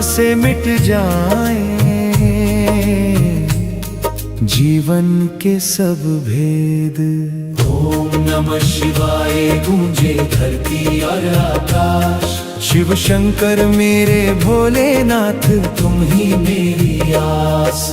से मिट जाएं जीवन के सब भेद। ओम नमः शिवाय गूंजे धरती और आकाश, शिव शंकर मेरे भोलेनाथ तुम ही मेरी आस।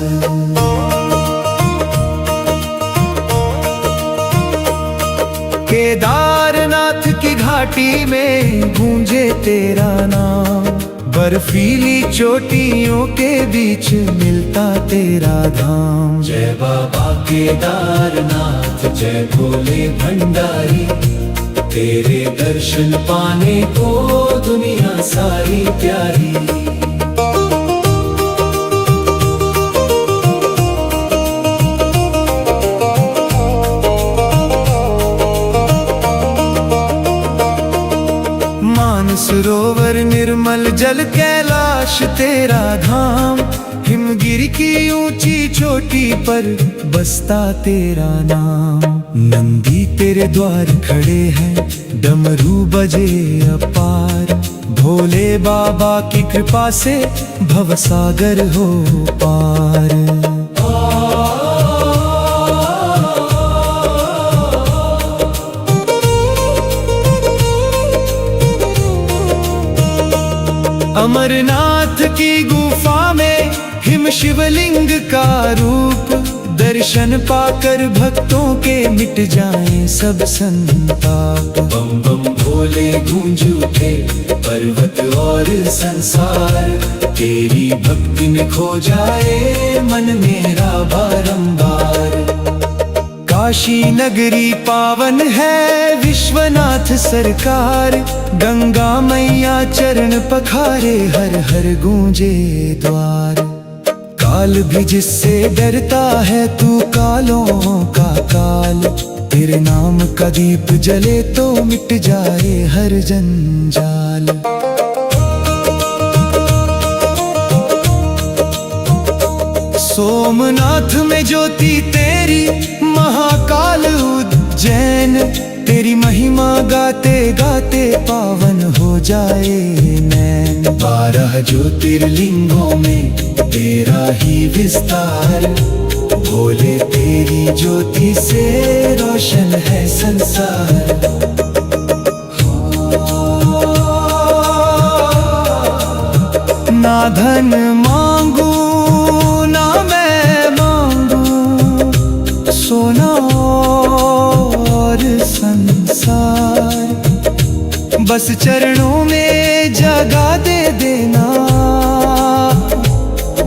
केदारनाथ की घाटी में गूंजे तेरा नाम, बर्फीली चोटियों के बीच मिलता तेरा धाम। जय बाबा केदारनाथ, जय भोले भंडारी, तेरे दर्शन पाने को दुनिया सारी प्यारी। सरोवर निर्मल जल कैलाश तेरा धाम, हिमगिरी की ऊंची चोटी पर बसता तेरा नाम। नंदी तेरे द्वार खड़े हैं, डमरू बजे अपार, भोले बाबा की कृपा से भवसागर हो पार। अमरनाथ की गुफा में हिम शिवलिंग का रूप, दर्शन पाकर भक्तों के मिट जाएं सब संताप। बम बम भोले गूंज उठे पर्वत और संसार, तेरी भक्ति में खो जाए मन मेरा बारंबार। काशी नगरी पावन है विश्वनाथ सरकार, गंगा मैया चरण पखारे हर हर गूंजे द्वार। काल भी जिससे डरता है तू कालों का काल, तेरे नाम का दीप जले तो मिट जाए हर जंजाल। सोमनाथ में ज्योति तेरी, महाकाल उज्जैन, तेरी महिमा गाते गाते पावन हो जाए नैन। 12 ज्योतिर्लिंगों में तेरा ही विस्तार, भोले तेरी ज्योति से रोशन है संसार। ना धन मांगू ना मैं मांगू, सोना और संसार, बस चरणों में जगह दे देना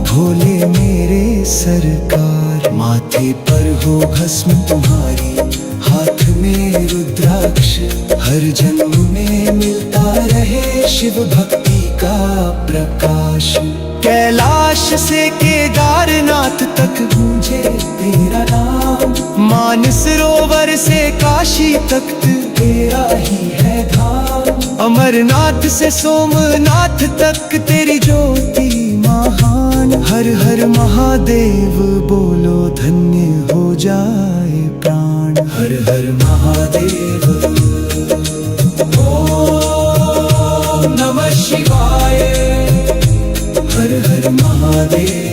भोले मेरे सरकार। माथे पर हो भस्म तुम्हारी, हाथ में रुद्राक्ष, हर जन्म में मिलता रहे शिव भक्ति का प्रकाश। कैलाश से केदारनाथ तक गूंजे तेरा नाम, मानसरोवर से काशी तक तेरा ही है धाम। अमरनाथ से सोमनाथ तक तेरी ज्योति महान। हर हर महादेव बोलो धन्य हो जाए प्राण। हर हर महादेव, ओम नमः शिवाय, हर हर महादेव।